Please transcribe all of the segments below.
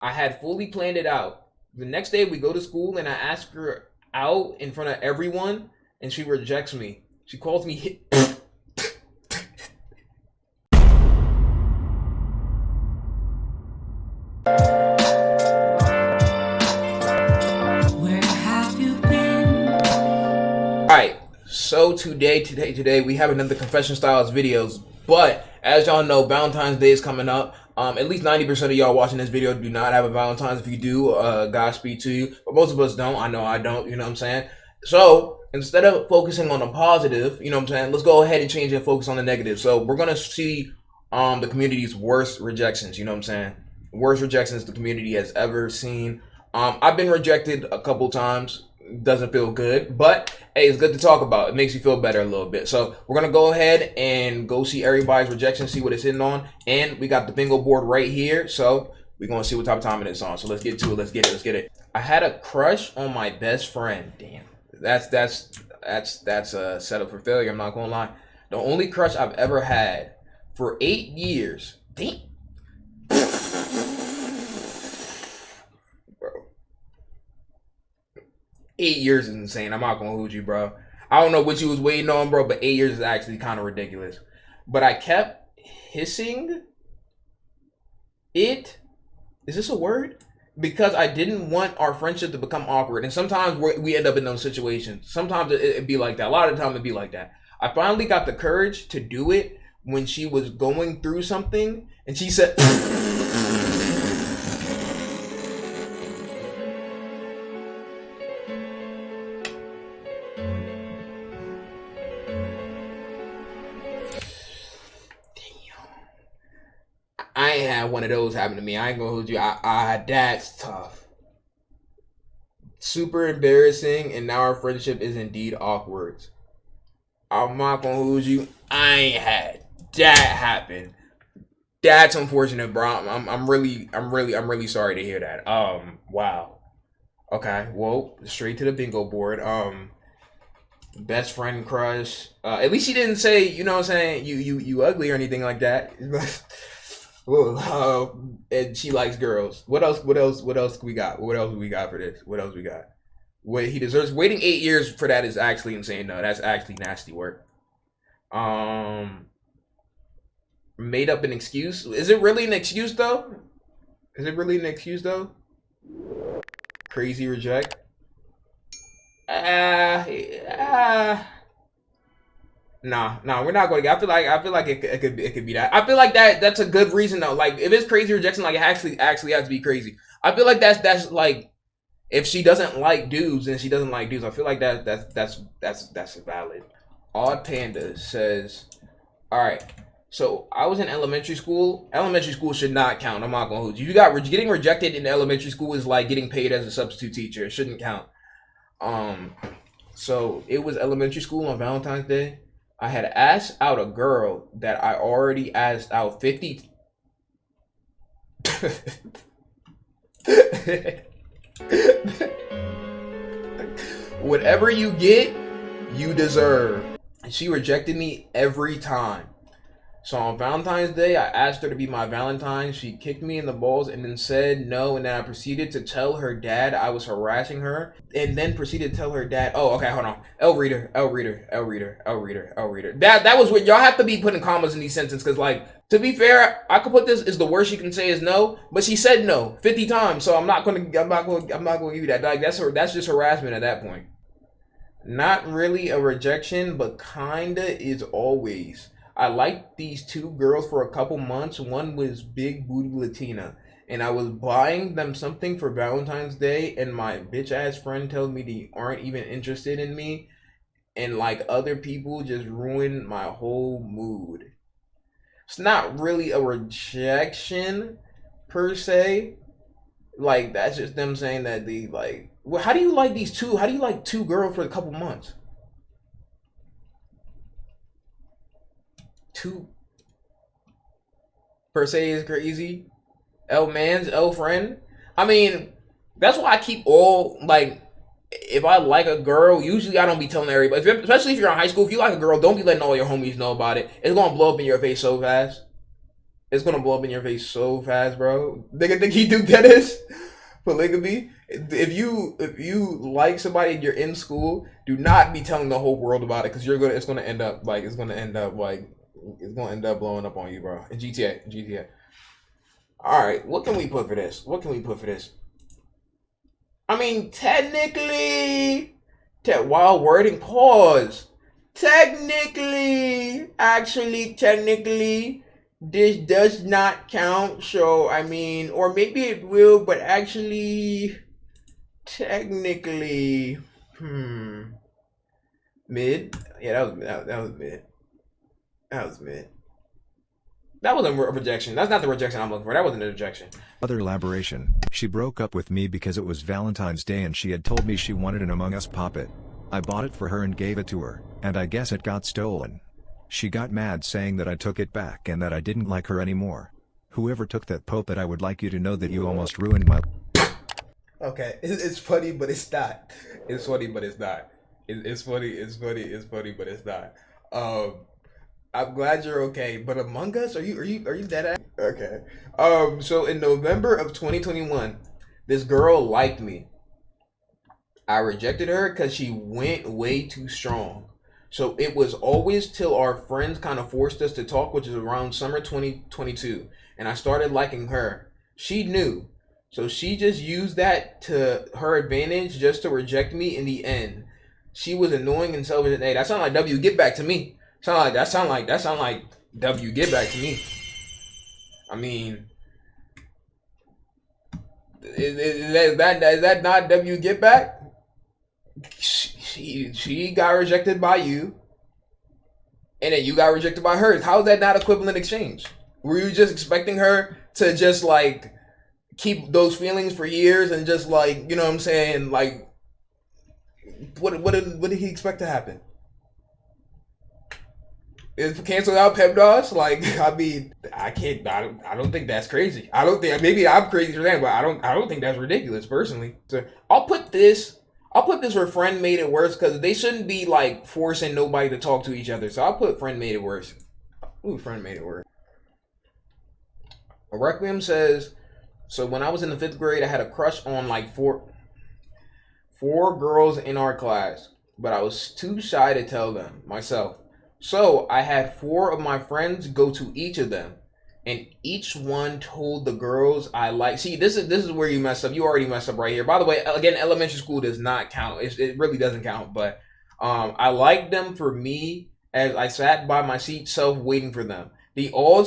I had fully planned it out. The next day we go to school and I ask her out in front of everyone and she rejects me. She calls me Where have you been? Alright, so today we have another confession styles videos, but as y'all know, Valentine's Day is coming up. At least 90% of y'all watching this video do not have a Valentine's. If you do, Godspeed to you. But most of us don't. I know I don't, you know what I'm saying? So instead of focusing on the positive, you know what I'm saying, let's go ahead and change and focus on the negative. So we're gonna see the community's worst rejections, you know what I'm saying? Worst rejections the community has ever seen. I've been rejected a couple times. Doesn't feel good, but hey, it's good to talk about. It makes you feel better a little bit. So we're gonna go ahead and go see everybody's rejection, see what it's hitting on, and we got the bingo board right here. So we're gonna see what type of time it is on. So let's get to it. Let's get it. I had a crush on my best friend. Damn, that's a setup for failure. I'm not gonna lie. The only crush I've ever had for 8 years. Damn. 8 years is insane. I'm not gonna hold you, bro. I don't know what you was waiting on, bro, but 8 years is actually kind of ridiculous. But I kept hissing it. Is this a word? Because I didn't want our friendship to become awkward. And sometimes we end up in those situations. Sometimes it'd be like that. A lot of the time it'd be like that. I finally got the courage to do it when she was going through something. And she said... I ain't had one of those happen to me. I ain't gonna hold you. That's tough. Super embarrassing, and now our friendship is indeed awkward. I'm not gonna hold you. I ain't had that happen. That's unfortunate, bro. I'm really sorry to hear that. Wow. Okay, well, straight to the bingo board. Best friend crush. At least she didn't say, you know what I'm saying, you ugly or anything like that. And she likes girls. What else we got? What else we got for this? What else we got? Wait, he deserves waiting 8 years for that is actually insane. No, that's actually nasty work. Made up an excuse. Is it really an excuse though? Crazy reject. Nah, we're not going to. I feel like it could be that. I feel like that's a good reason though. Like if it's crazy rejection, like it actually has to be crazy. I feel like that's like if she doesn't like dudes, then she doesn't like dudes. I feel like that's valid. Odd Panda says, all right. So I was in elementary school. Elementary school should not count. I'm not gonna hold you. Getting rejected in elementary school is like getting paid as a substitute teacher. It shouldn't count. So it was elementary school on Valentine's Day. I had asked out a girl that I already asked out 50. Whatever you get, you deserve. And she rejected me every time. So on Valentine's Day, I asked her to be my Valentine. She kicked me in the balls and then said no. And then I proceeded to tell her dad I was harassing her. And then proceeded to tell her dad, oh, okay, hold on. L reader. That was what y'all have to be putting commas in these sentences. Because like, to be fair, I could put this is the worst you can say is no. But she said no 50 times. So I'm not gonna give you that. Like that's just harassment at that point. Not really a rejection, but kinda is always. I liked these two girls for a couple months. One was big booty Latina, and I was buying them something for Valentine's Day, and my bitch ass friend tells me they aren't even interested in me, and like other people just ruined my whole mood. It's not really a rejection per se. Like that's just them saying that they like. Well, how do you like these two? How do you like two girls for a couple months? Two per se is crazy. L friend. I mean, that's why I keep all like. If I like a girl, usually I don't be telling everybody. Especially if you're in high school, if you like a girl, don't be letting all your homies know about it. It's gonna blow up in your face so fast. It's gonna blow up in your face so fast, bro. Nigga think he do Dennis? Polygamy. If you like somebody and you're in school, do not be telling the whole world about it, because it's gonna end up blowing up on you, bro. In GTA. All right, what can we put for this? I mean, technically, while wording pause. Technically, this does not count. So I mean, or maybe it will, but actually, technically, mid. Yeah, that was mid. That wasn't a rejection. That's not the rejection I'm looking for. That wasn't a rejection. Other elaboration. She broke up with me because it was Valentine's Day and she had told me she wanted an Among Us puppet. I bought it for her and gave it to her, and I guess it got stolen. She got mad saying that I took it back and that I didn't like her anymore. Whoever took that puppet, I would like you to know that you almost ruined my... Okay, it's funny, but it's not. It's funny, but it's not. It's funny, but it's not. I'm glad you're okay, but Among Us, are you dead ass? Okay. So in November of 2021, this girl liked me. I rejected her because she went way too strong. So it was always till our friends kind of forced us to talk, which is around summer 2022, and I started liking her. She knew, so she just used that to her advantage just to reject me in the end. She was annoying and selfish. Hey, that sound like W. Get back to me. That sound like W. Get back to me. I mean, is that not W. Get back? She got rejected by you, and then you got rejected by her. How is that not equivalent exchange? Were you just expecting her to just like keep those feelings for years and just like, you know what I'm saying? Like, what did he expect to happen? Is canceled out PEMDAS? Like, I mean, I don't think that's crazy. I don't think, maybe I'm crazy for that, but I don't think that's ridiculous personally. So I'll put this where friend made it worse, because they shouldn't be like forcing nobody to talk to each other. So I'll put friend made it worse. Ooh, friend made it worse. Requiem says, so when I was in the 5th grade, I had a crush on like four girls in our class, but I was too shy to tell them myself. So I had 4 of my friends go to each of them, and each one told the girls I like. See, this is where you mess up. You already messed up right here. By the way, again, elementary school does not count. It really doesn't count. But I liked them for me as I sat by my seat self waiting for them. The all.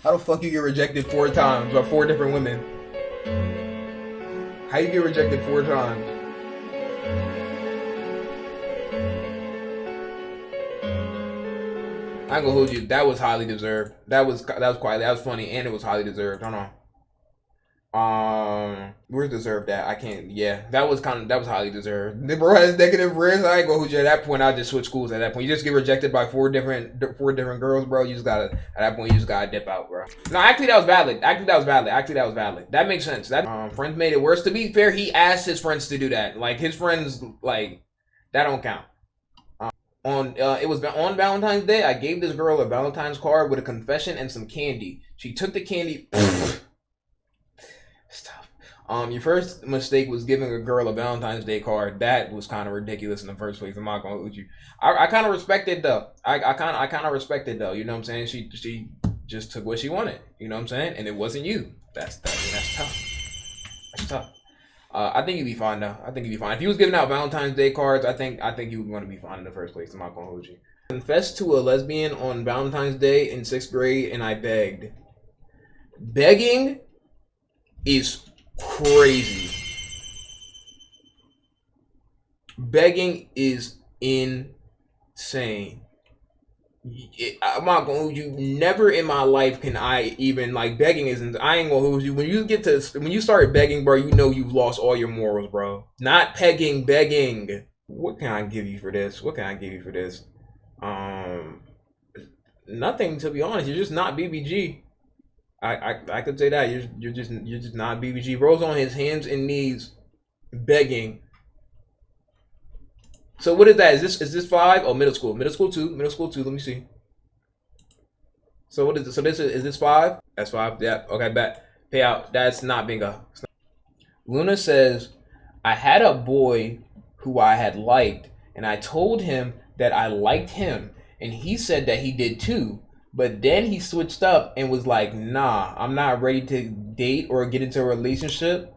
How the fuck you get rejected 4 times by 4 different women? How you get rejected 4 times? I ain't gonna hold you. That was highly deserved. That was funny, and it was highly deserved. Hold on. Where's deserved at? I can't. Yeah, that was highly deserved. The bro has negative risk. I ain't gonna hold you at that point. I just switch schools at that point. You just get rejected by 4 different girls, bro. You just gotta, at that point, you just gotta dip out, bro. No, actually that was valid. That makes sense. That friends made it worse. To be fair, he asked his friends to do that. Like, his friends, like, that don't count. It was on Valentine's Day. I gave this girl a Valentine's card with a confession and some candy. She took the candy. Stop. Your first mistake was giving a girl a Valentine's Day card. That was kind of ridiculous in the first place. I'm not gonna hold you. I kind of respect it though. I kind of respect it though. You know what I'm saying? She just took what she wanted. You know what I'm saying? And it wasn't you. That's tough. That's tough. I think you'd be fine though. If you was giving out Valentine's Day cards, I think you would want to be fine in the first place. I'm not gonna hold you. Confessed to a lesbian on Valentine's Day in 6th grade, and I begged. Begging is crazy. Begging is insane. I'm not gonna hold you. Never in my life can I even, like, begging isn't. I ain't gonna hold you. When you start begging, bro, you know you've lost all your morals, bro. Not pegging, begging. What can I give you for this? Nothing, to be honest. You're just not BBG. I could say that you're just not BBG. Bro's on his hands and knees begging. So what is that? Is this 5? Oh, middle school. Middle school 2. Middle school 2. Let me see. So what is this? So this is this 5? That's 5. Yeah. Okay, bet. Payout. That's not bingo. Luna says, I had a boy who I had liked, and I told him that I liked him, and he said that he did too. But then he switched up and was like, nah, I'm not ready to date or get into a relationship.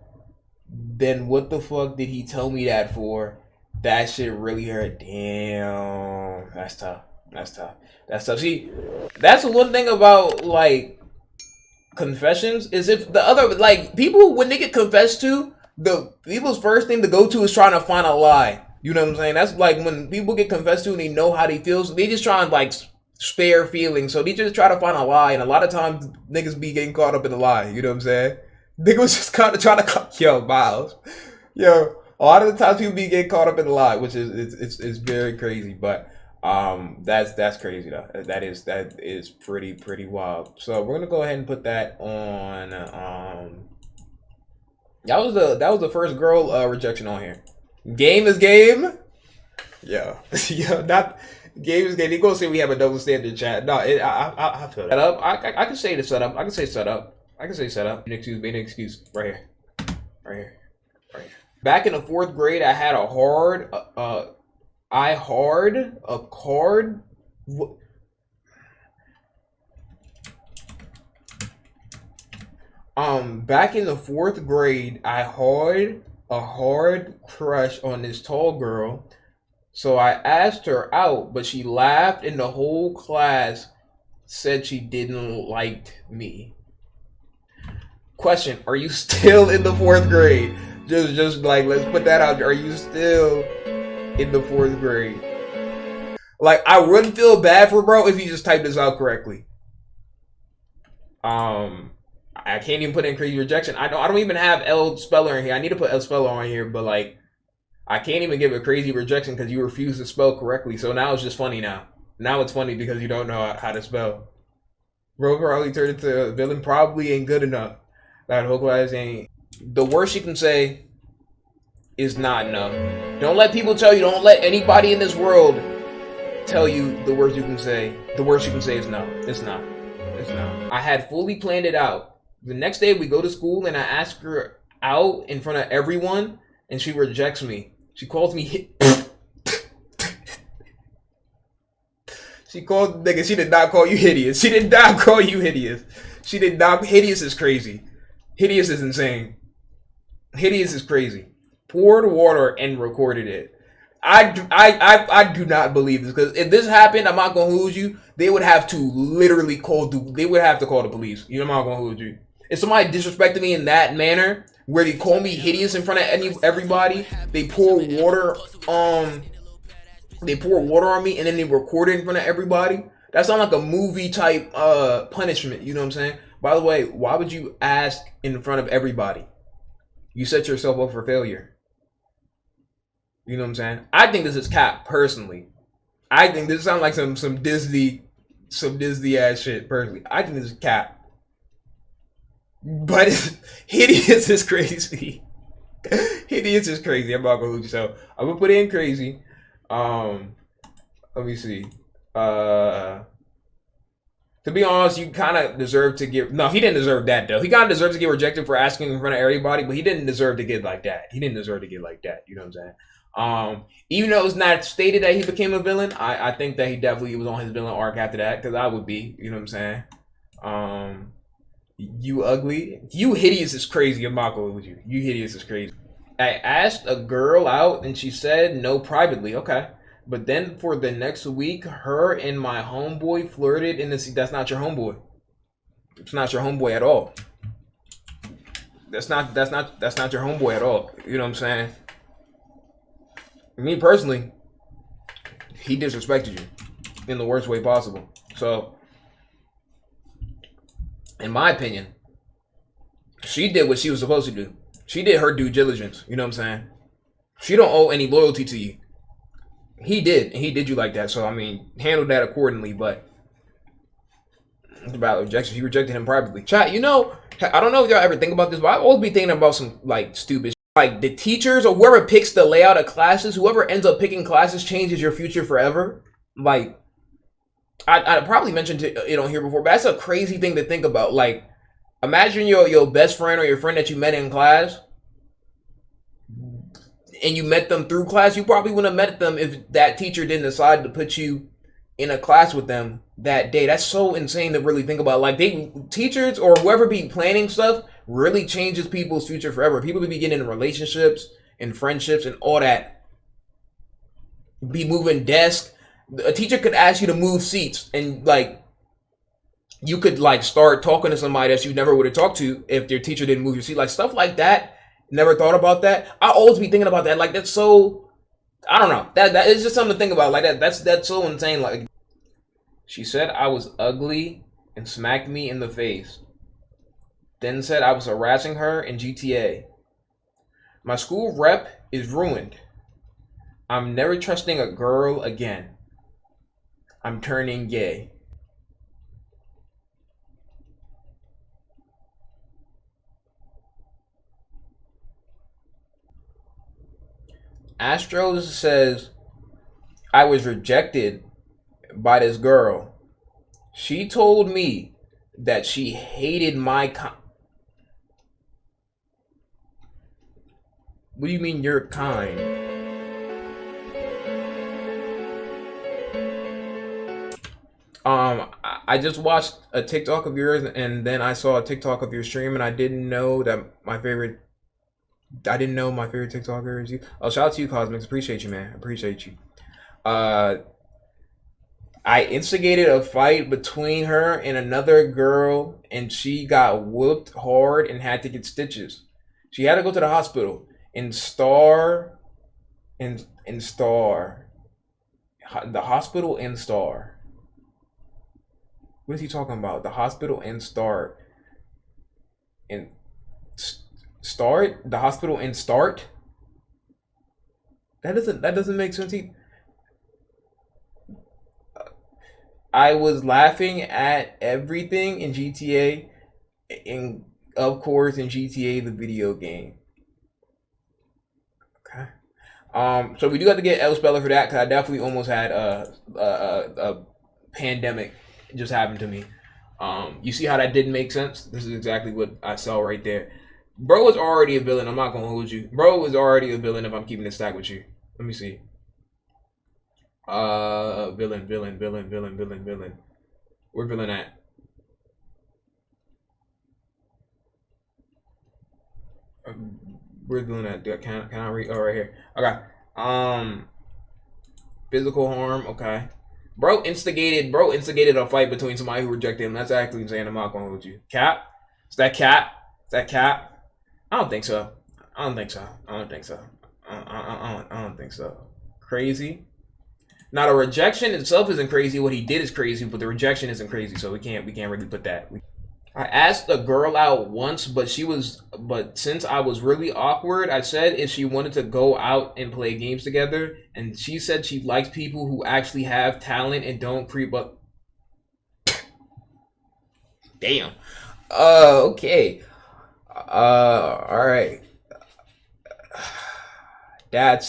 Then what the fuck did he tell me that for? That shit really hurt. Damn. That's tough. That's tough. That's tough. See, that's the one thing about, like, confessions is if the other, like, people, when they get confessed to, the people's first thing to go to is trying to find a lie. You know what I'm saying? That's like when people get confessed to and they know how they feel, so they just try and, like, spare feelings. So they just try to find a lie, and a lot of times niggas be getting caught up in the lie. You know what I'm saying? Niggas just kind of trying to, yo, Miles. Yo, a lot of the times people be getting caught up in the lie, which is it's very crazy. But that's crazy though. That is pretty wild. So we're gonna go ahead and put that on. That was the first girl rejection on here. Game is game. Yeah, yeah. Not game is game. They gonna say we have a double standard chat. No, I feel that up. I can say the setup. I can say setup. I can say setup. Excuse me. Excuse right here. Right here. Right here. Back in the 4th grade, I had a hard. Back in the 4th grade, I had a hard crush on this tall girl. So I asked her out, but she laughed and the whole class said she didn't like me. Question, are you still in the 4th grade? Just like, let's put that out there. Are you still in the 4th grade? Like, I wouldn't feel bad for bro if you just typed this out correctly. I can't even put in crazy rejection. I don't even have L speller in here. I need to put L speller on here, but like, I can't even give a crazy rejection because you refuse to spell correctly. So now it's just funny now. Now it's funny because you don't know how to spell. Bro probably turned into a villain. Probably ain't good enough. That whole class ain't. The worst you can say is not enough. Don't let people tell you. Don't let anybody in this world tell you the worst you can say. The worst you can say is no. It's not. It's not. I had fully planned it out. The next day we go to school and I ask her out in front of everyone and she rejects me. She calls me She called, nigga, she did not call you hideous. She did not call you hideous. She did not. Hideous is crazy. Hideous is insane. Hideous is crazy. Poured water and recorded it. I do not believe this, because if this happened, I'm not gonna hold you. They would have to literally call the police. You know, I'm not gonna hold you. If somebody disrespected me in that manner, where they call me hideous in front of everybody, they pour water on me and then they record it in front of everybody. That sounds like a movie type punishment. You know what I'm saying? By the way, why would you ask in front of everybody? You set yourself up for failure. You know what I'm saying? I think this is cap, personally. I think this sounds like some Disney ass shit, personally. I think this is cap. But hideous is crazy. Hideous is crazy. I'm not gonna hold you. So I'm gonna put in crazy. Let me see. To be honest, you kind of deserve to get. No, he didn't deserve that though. He kind of deserves to get rejected for asking in front of everybody, but he didn't deserve to get like that. He didn't deserve to get like that. You know what I'm saying? Even though it's not stated that he became a villain, I think that he definitely was on his villain arc after that, because I would be. You know what I'm saying? You ugly. You hideous is crazy. I'm not going with you. You hideous is crazy. I asked a girl out and she said no privately. Okay. But then for the next week, her and my homeboy flirted in the sea. That's not your homeboy. It's not your homeboy at all. That's not your homeboy at all. You know what I'm saying? Me personally, he disrespected you in the worst way possible. So, in my opinion, she did what she was supposed to do. She did her due diligence. You know what I'm saying? She don't owe any loyalty to you. He did, and he did you like that. So, I mean, handle that accordingly. But it's about rejection. He rejected him privately. Chat, you know, I don't know if y'all ever think about this, but I always be thinking about some, like, stupid shit. Like the teachers or whoever picks the layout of classes, whoever ends up picking classes changes your future forever. Like I probably mentioned it on here before, but that's a crazy thing to think about. Like imagine your best friend or your friend that you met in class, and you met them through class. You probably wouldn't have met them if that teacher didn't decide to put you in a class with them that day. That's so insane to really think about. Like teachers or whoever be planning stuff really changes people's future forever. People be getting in relationships and friendships and all that. Be moving desks. A teacher could ask you to move seats, and like you could like start talking to somebody that you never would have talked to if your teacher didn't move your seat. Like stuff like that. Never thought about that. I always be thinking about that. Like that's so, I don't know. That is just something to think about. Like that's so insane. Like she said I was ugly and smacked me in the face. Then said I was harassing her in GTA. My school rep is ruined. I'm never trusting a girl again. I'm turning gay. Astros says I was rejected by this girl. She told me that she hated my What do you mean you're kind? I just watched a TikTok of yours, and then I saw a TikTok of your stream, and I didn't know my favorite TikToker is you. Oh, shout out to you, Cosmics. Appreciate you, man. Appreciate you. I instigated a fight between her and another girl, and she got whooped hard and had to get stitches. She had to go to the hospital. The hospital in Star. What is he talking about? The hospital in Star. In Start? The hospital in Start? That doesn't make sense. I was laughing at everything in GTA, and of course in GTA the video game. Okay. So we do have to get L Speller for that because I definitely almost had a pandemic just happened to me. You see how that didn't make sense? This is exactly what I saw right there. Bro was already a villain. I'm not gonna hold you. Bro was already a villain if I'm keeping this stack with you. Let me see. Villain. Where villain at? Where's villain at? Can I read? Oh, right here. Okay. Physical harm. Okay. Bro instigated a fight between somebody who rejected him. That's actually insane. I'm not gonna hold you. Cap? Is that Cap? I don't think so. I don't think so. Crazy. Now the rejection itself isn't crazy. What he did is crazy, but the rejection isn't crazy. So we can't really put that. I asked a girl out once, but since I was really awkward, I said if she wanted to go out and play games together, and she said she likes people who actually have talent and don't creep up. Damn. Okay. All right. I'm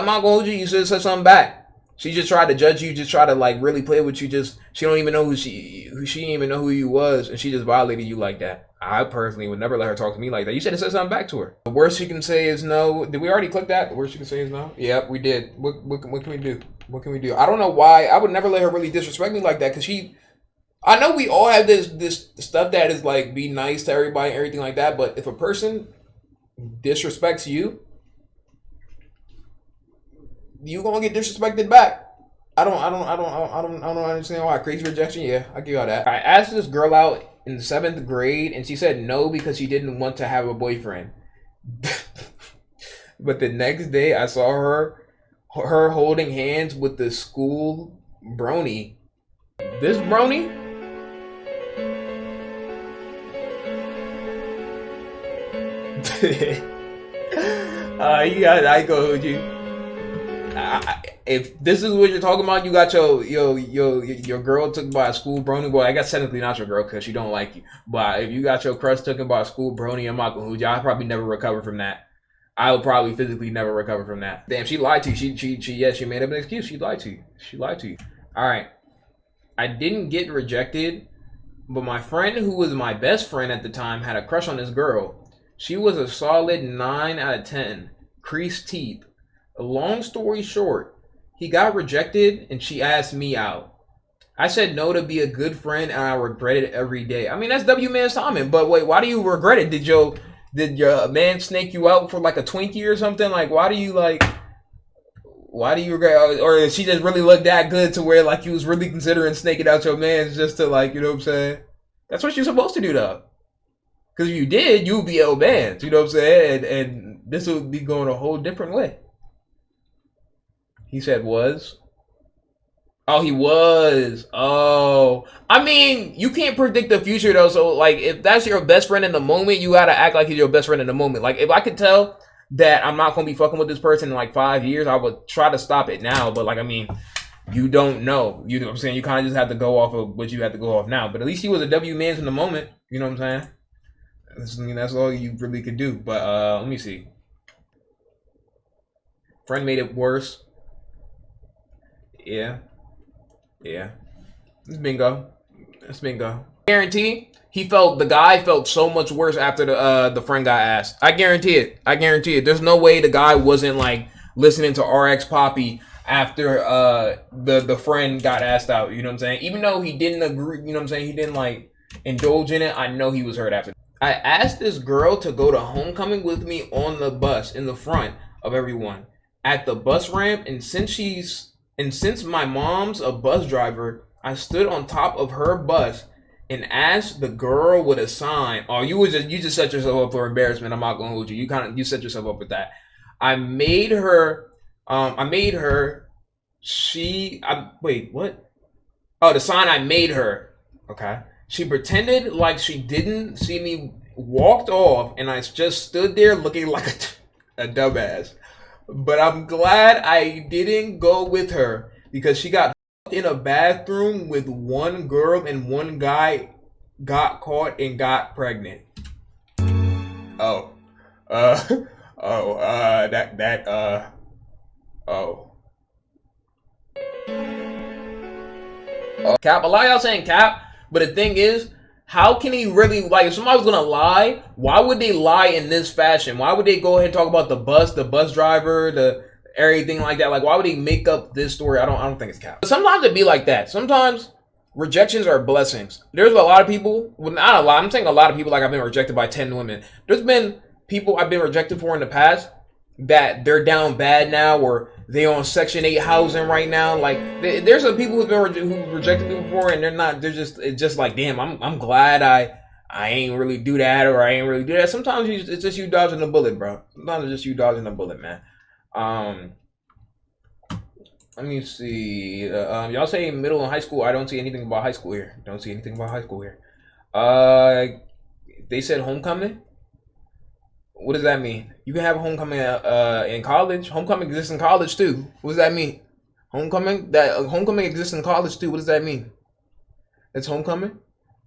not gonna hold you. You should have said something back. She just tried to judge you, just try to like really play with you. She don't even know she didn't even know who you was, and she just violated you like that. I personally would never let her talk to me like that. You should have said something back to her. The worst she can say is no. Did we already click that? The worst she can say is no. Yep, we did. What can we do? What can we do? I don't know why. I would never let her really disrespect me like that because I know we all have this stuff that is like be nice to everybody and everything like that, but if a person disrespects you, you gonna get disrespected back. I don't understand why. Crazy rejection, yeah, I give y'all that. I asked this girl out in the 7th grade, and she said no because she didn't want to have a boyfriend. But the next day, I saw her holding hands with the school brony. This brony? You guys, I go with you. if this is what you're talking about, you got your girl took by a school brony. Well, I guess technically not your girl because she don't like you. But if you got your crush taken by a school brony, I'm not gonna hold you. I'll probably never recover from that. I will probably physically never recover from that. Damn, she lied to you. She made up an excuse. She lied to you. She lied to you. All right. I didn't get rejected, but my friend who was my best friend at the time had a crush on this girl. She was a solid 9 out of 10. Creased teeth. Long story short, he got rejected and she asked me out. I said no to be a good friend and I regret it every day. I mean, that's W-Man's timing, but wait, why do you regret it? Did your man snake you out for like a Twinkie or something? Like, why do you regret, or she just really looked that good to where like you was really considering snaking out your man just to like, you know what I'm saying? That's what you're supposed to do though. Because if you did, you would be L bands, you know what I'm saying? And this would be going a whole different way. He said was. Oh, he was. Oh. I mean, you can't predict the future though. So like if that's your best friend in the moment, you gotta act like he's your best friend in the moment. Like if I could tell that I'm not gonna be fucking with this person in like 5 years, I would try to stop it now. But like, I mean, you don't know. You know what I'm saying? You kind of just have to go off of what you have to go off now. But at least he was a W-Man's in the moment. You know what I'm saying? I mean, that's all you really could do. But let me see. Friend made it worse. Yeah. It's bingo. Guarantee the guy felt so much worse after the friend got asked. I guarantee it. There's no way the guy wasn't like listening to RX Poppy after the friend got asked out. You know what I'm saying? Even though he didn't agree, you know what I'm saying? He didn't like indulge in it. I know he was hurt after. I asked this girl to go to homecoming with me on the bus in the front of everyone at the bus ramp, and since my mom's a bus driver, I stood on top of her bus and asked the girl with a sign. Oh, you just set yourself up for embarrassment. I'm not gonna hold you. You set yourself up with that. Wait, what? Oh, the sign I made her. Okay. She pretended like she didn't see me, walked off, and I just stood there looking like a dumbass. But I'm glad I didn't go with her because she got in a bathroom with one girl and one guy got caught and got pregnant. Oh. Cap, a lot of y'all saying cap, but the thing is, how can he really, like, if somebody's gonna lie, why would they lie in this fashion? Why would they go ahead and talk about the bus driver, the everything like that? Like, why would they make up this story? I don't think it's cap. But sometimes it be like that. Sometimes rejections are blessings. There's a lot of people, well, not a lot, I'm saying a lot of people, like I've been rejected by 10 women. There's been people I've been rejected for in the past that they're down bad now, or they on Section 8 housing right now. Like, there's some people who rejected me before, and it's just like, damn, I'm glad I ain't really do that, or I ain't really do that. Sometimes it's just you dodging a bullet, bro. Sometimes it's just you dodging a bullet, man. Let me see. Y'all say middle and high school. I don't see anything about high school here. They said homecoming. What does that mean? You can have a homecoming in college. Homecoming exists in college too. What does that mean? Homecoming exists in college too. What does that mean? It's homecoming.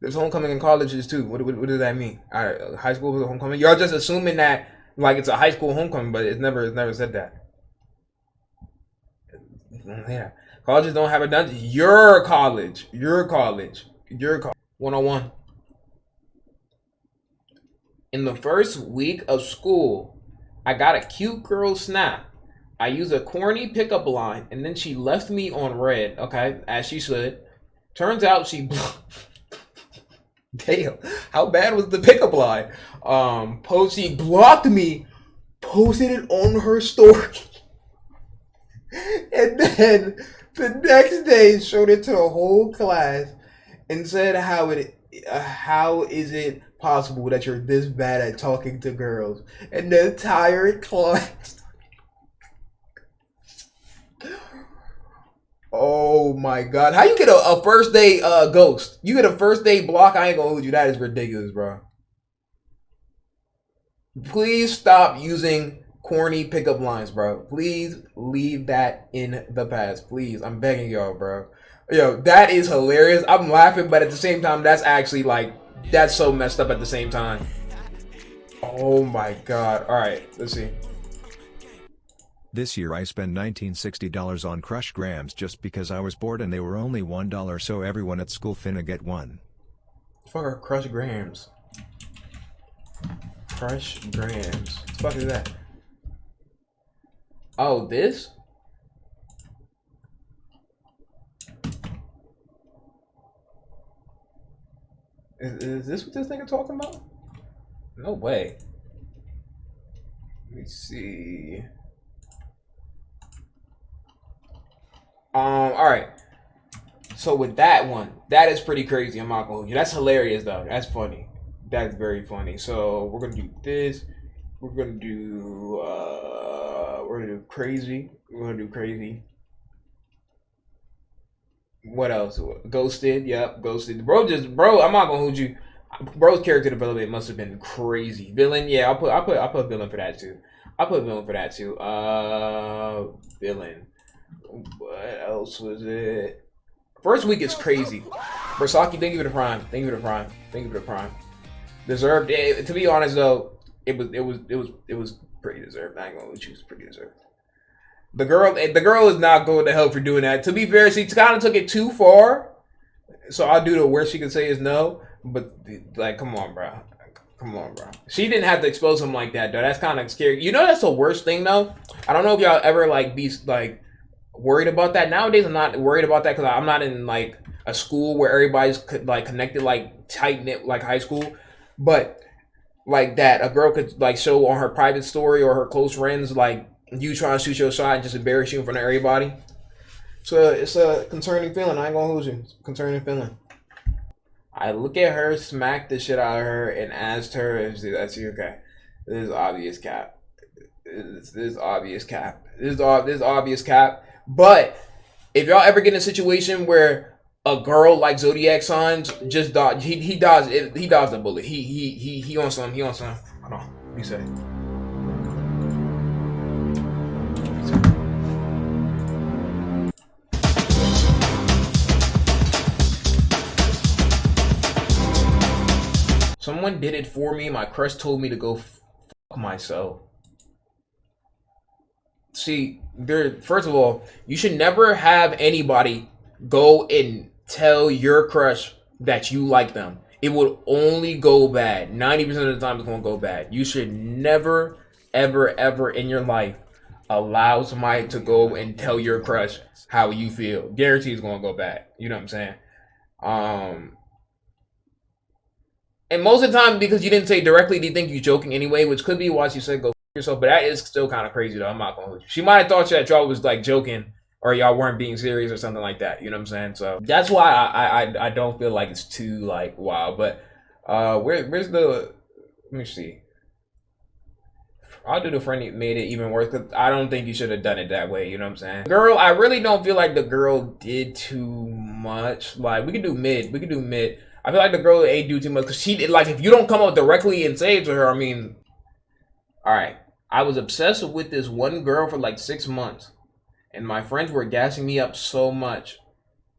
There's homecoming in colleges too. What does that mean? All right, high school was a homecoming. Y'all just assuming that like it's a high school homecoming, but it's never said that. Yeah, colleges don't have a dungeon. Your college. 101. In the first week of school, I got a cute girl snap. I used a corny pickup line, and then she left me on red. Okay, as she should. Turns out she damn, how bad was the pickup line? She blocked me, posted it on her story, and then the next day showed it to the whole class and said how is it possible that you're this bad at talking to girls? And the entire class. Oh my god. How you get a first day ghost? You get a first day block? I ain't gonna hold you. That is ridiculous, bro. Please stop using corny pickup lines, bro. Please leave that in the past. Please, I'm begging y'all, bro. Yo, that is hilarious. I'm laughing, but at the same time, that's actually like, that's so messed up at the same time. Oh my god. All right, let's see. This year I spent $1960 on Crush Grams just because I was bored and they were only $1, so everyone at school finna get one. For Crush Grams. Crush Grams. What the fuck is that? Oh, this? Is this what this nigga talking about? No way. Let me see. All right. So with that one, that is pretty crazy. I'm not gonna hold you. That's hilarious though. That's funny. That's very funny. So we're gonna do this. We're gonna do crazy. We're gonna do crazy. What else? Ghosted. Yep, ghosted. Bro, I'm not gonna hold you. Bro's character development must have been crazy. Villain, yeah, I'll put villain for that too. Villain. What else was it? First week is crazy. Versaki, thank you for the prime. Thank you for the prime. Deserved. To be honest though, it was pretty deserved. I ain't gonna choose pretty deserved. The girl is not going to hell for doing that. To be fair, she kind of took it too far. So I'll do the worst she can say is no. But like, come on, bro. She didn't have to expose him like that, though. That's kind of scary. You know, that's the worst thing, though. I don't know if y'all ever like be like worried about that. Nowadays, I'm not worried about that because I'm not in like a school where everybody's like connected, like tight knit, like high school. But like that, a girl could like show on her private story or her close friends like you trying to shoot your shot and just embarrass you in front of everybody. So it's a concerning feeling. I ain't gonna hold you. It's a concerning feeling. I look at her, smack the shit out of her, and asked her if that's okay. This is obvious cap. This is obvious cap. This is obvious cap. But if y'all ever get in a situation where a girl like zodiac signs just dodge, he dodged the bullet. He on some. Hold on. What you say? Someone did it for me. My crush told me to go fuck myself. See, first of all, you should never have anybody go and tell your crush that you like them. It would only go bad. 90% of the time it's going to go bad. You should never, ever in your life allow somebody to go and tell your crush how you feel. Guarantee it's going to go bad. You know what I'm saying? And most of the time, because you didn't say directly, they think you're joking anyway, which could be why she said go f yourself. But that is still kind of crazy, though. I'm not going to. She might have thought that y'all was like joking or y'all weren't being serious or something like that. You know what I'm saying? So that's why I don't feel like it's too like wow. But where's the? Let me see. I'll do the friend that made it even worse because I don't think you should have done it that way. You know what I'm saying? Girl, I really don't feel like the girl did too much. Like we could do mid. I feel like the girl ain't do too much because she did, like if you don't come up directly and say it to her, I mean, all right. I was obsessed with this one girl for like 6 months, and my friends were gassing me up so much,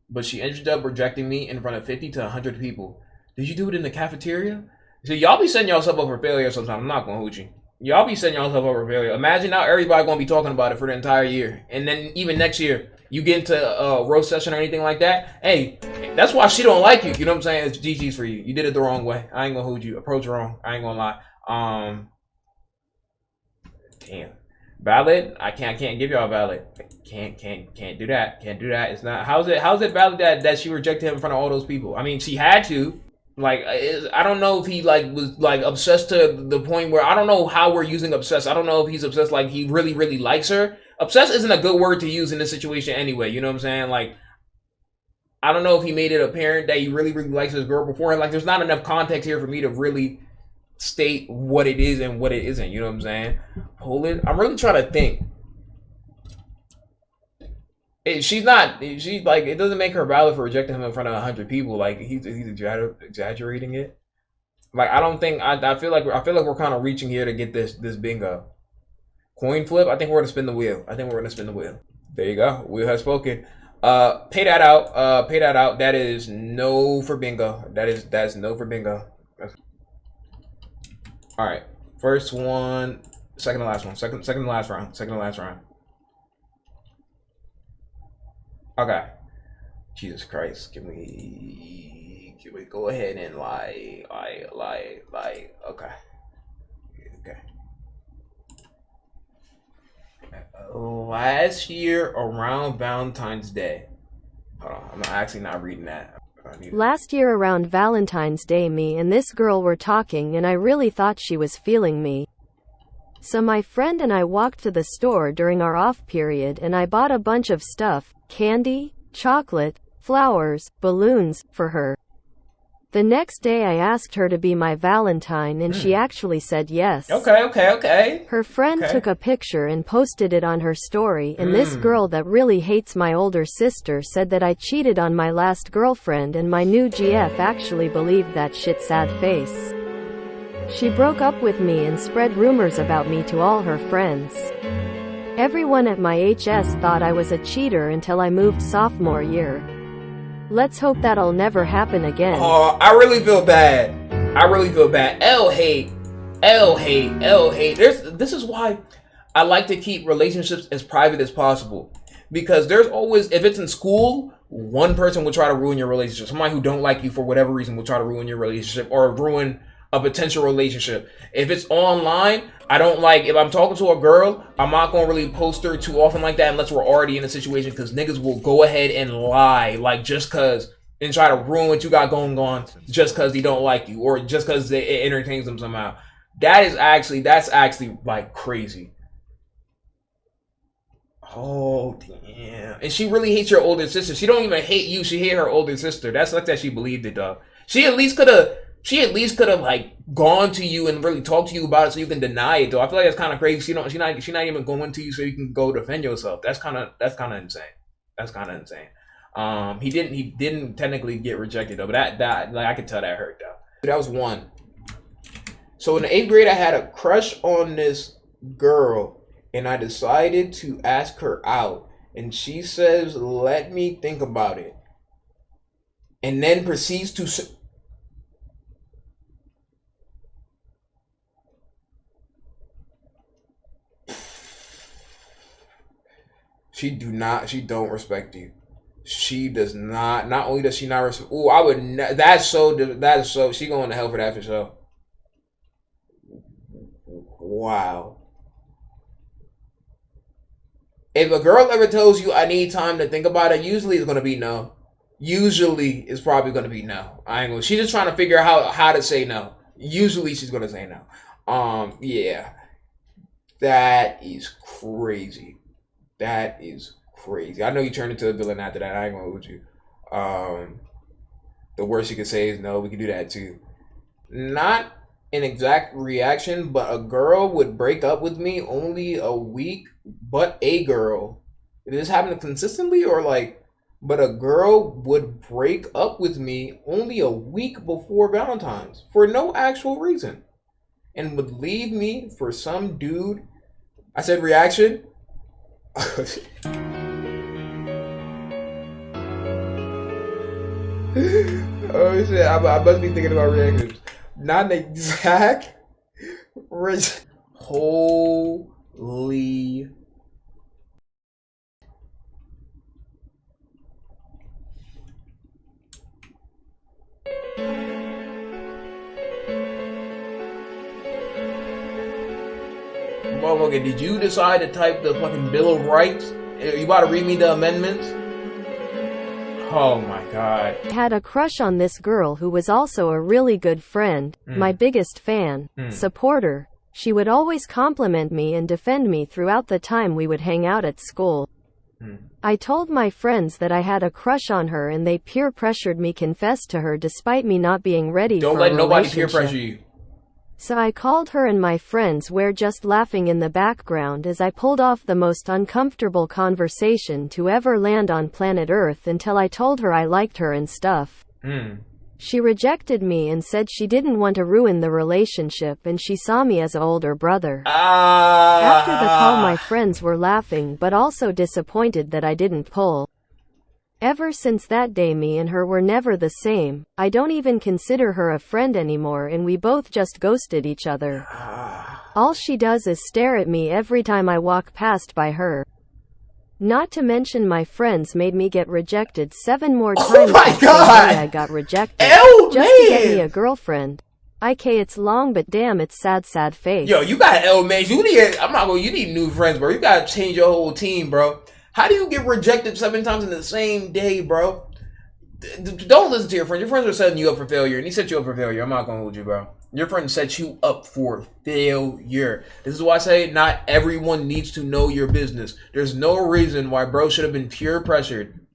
but she ended up rejecting me in front of 50 to 100 people. Did you do it in the cafeteria? So y'all be setting yourself up for failure sometimes. I'm not gonna hold you. Y'all be setting yourself up for failure. Imagine now everybody gonna be talking about it for the entire year, and then even next year. You get into a roast session or anything like that, hey, that's why she don't like you. You know what I'm saying? It's GG's for you. You did it the wrong way. I ain't gonna hold you. Approach wrong. I ain't gonna lie. Damn. Valid? I can't give y'all valid. Can't do that. Can't do that. It's not. How's it valid that she rejected him in front of all those people? I mean, she had to. Like, I don't know if he like was like obsessed to the point where I don't know how we're using obsessed. I don't know if he's obsessed like he really likes her. Obsessed isn't a good word to use in this situation anyway. You know what I'm saying? Like, I don't know if he made it apparent that he really likes his girl beforehand. Like, there's not enough context here for me to really state what it is and what it isn't. You know what I'm saying? Hold it. I'm really trying to think. She's like, it doesn't make her valid for rejecting him in front of 100 people. Like, he's exaggerating it. Like, I don't think, I feel like we're kind of reaching here to get this bingo. Coin flip. I think we're gonna spin the wheel. There you go. Wheel has spoken. Pay that out. Pay that out. That is no for bingo. That's no for bingo. All right. First one. Second to last one. Second to last round. Okay. Jesus Christ. Can we go ahead and lie? Okay. Last year around Valentine's Day. Hold on, I'm actually not reading that. Last year around Valentine's Day, me and this girl were talking and I really thought she was feeling me. So my friend and I walked to the store during our off period and I bought a bunch of stuff, candy, chocolate, flowers, balloons, for her. The next day I asked her to be my Valentine and she actually said yes. Okay. Her friend took a picture and posted it on her story, and this girl that really hates my older sister said that I cheated on my last girlfriend, and my new GF actually believed that shit. Sad face. She broke up with me and spread rumors about me to all her friends. Everyone at my HS thought I was a cheater until I moved sophomore year. Let's hope that'll never happen again. Oh, I really feel bad. L hate. This is why I like to keep relationships as private as possible. Because there's always, if it's in school, one person will try to ruin your relationship. Somebody who don't like you for whatever reason will try to ruin your relationship or ruin a potential relationship. If it's online, I don't like, if I'm talking to a girl, I'm not going to really post her too often like that unless we're already in a situation, because niggas will go ahead and lie, like just cause, and try to ruin what you got going on just cause they don't like you or just cause it entertains them somehow. That's actually like crazy. Oh damn. And she really hates your older sister. She don't even hate you, she hate her older sister. That's like that she believed it though. She at least could have like gone to you and really talked to you about it so you can deny it though. I feel like that's kind of crazy. She's not even going to you so you can go defend yourself. That's kind of insane. He didn't technically get rejected though, but that like I could tell that hurt though. That was one. So in the 8th grade, I had a crush on this girl and I decided to ask her out, and she says, "Let me think about it," and then proceeds to. She don't respect you. She does not. Not only does she not respect. Ooh, I would. That is so. She going to hell for that for sure. Wow. If a girl ever tells you I need time to think about it, usually it's gonna be no. Usually it's probably gonna be no. She's just trying to figure out how to say no. Usually she's gonna say no. Yeah. That is crazy. I know you turned into a villain after that. I ain't gonna hold you. The worst you could say is no. We can do that too. Not an exact reaction, but a girl would break up with me only a week. But a girl. Did this happen consistently or like? But a girl would break up with me only a week before Valentine's for no actual reason, and would leave me for some dude. I said reaction. Oh shit, I must be thinking about reactions. Not an exact. Holy. Motherfucker, did you decide to type the fucking Bill of Rights? You about to read me the amendments? Oh my god. I had a crush on this girl who was also a really good friend, my biggest fan, supporter. She would always compliment me and defend me throughout the time we would hang out at school. I told my friends that I had a crush on her and they peer pressured me confess to her despite me not being ready for a relationship. Don't let nobody peer pressure you. So I called her and my friends were just laughing in the background as I pulled off the most uncomfortable conversation to ever land on planet Earth until I told her I liked her and stuff. She rejected me and said she didn't want to ruin the relationship and she saw me as an older brother. After the call, my friends were laughing but also disappointed that I didn't pull. Ever since that day, me and her were never the same. I don't even consider her a friend anymore and we both just ghosted each other. All she does is stare at me every time I walk past by her. Not to mention my friends made me get rejected 7 more times. Oh my God! I got rejected Just to get me a girlfriend. It's long, but damn, it's sad face. Yo, you got L man. You need new friends, bro. You gotta change your whole team, bro. How do you get rejected 7 times in the same day, bro? Don't listen to your friends. Your friends are setting you up for failure, and he set you up for failure. I'm not gonna hold you, bro. Your friend set you up for failure. This is why I say not everyone needs to know your business. There's no reason why bro should have been peer pressured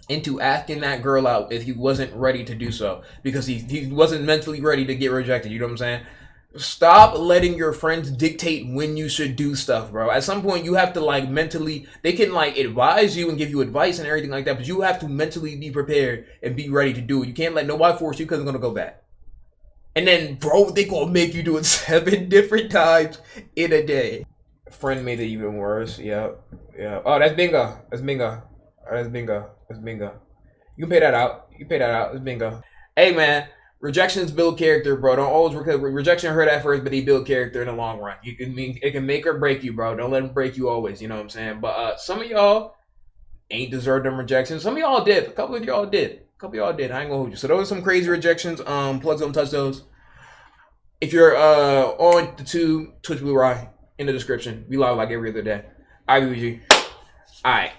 into asking that girl out if he wasn't ready to do so. Because he wasn't mentally ready to get rejected. You know what I'm saying? Stop letting your friends dictate when you should do stuff, bro. At some point, you have to, like, mentally... They can, like, advise you and give you advice and everything like that, but you have to mentally be prepared and be ready to do it. You can't let nobody force you because it's going to go bad. And then, bro, they going to make you do it 7 different times in a day. A friend made it even worse. Yeah. Oh, that's bingo. That's bingo. That's bingo. That's bingo. You can pay that out. It's bingo. Hey, man. Rejections build character, bro. Don't always rejection hurt at first, but they build character in the long run. It can make or break you, bro. Don't let them break you always. You know what I'm saying? But some of y'all ain't deserved them rejections. Some of y'all did. A couple of y'all did. I ain't gonna hold you. So those are some crazy rejections. Plugs don't touch those. If you're on the tube, Twitch Blue Rye in the description. We live like every other day. IBG. All right.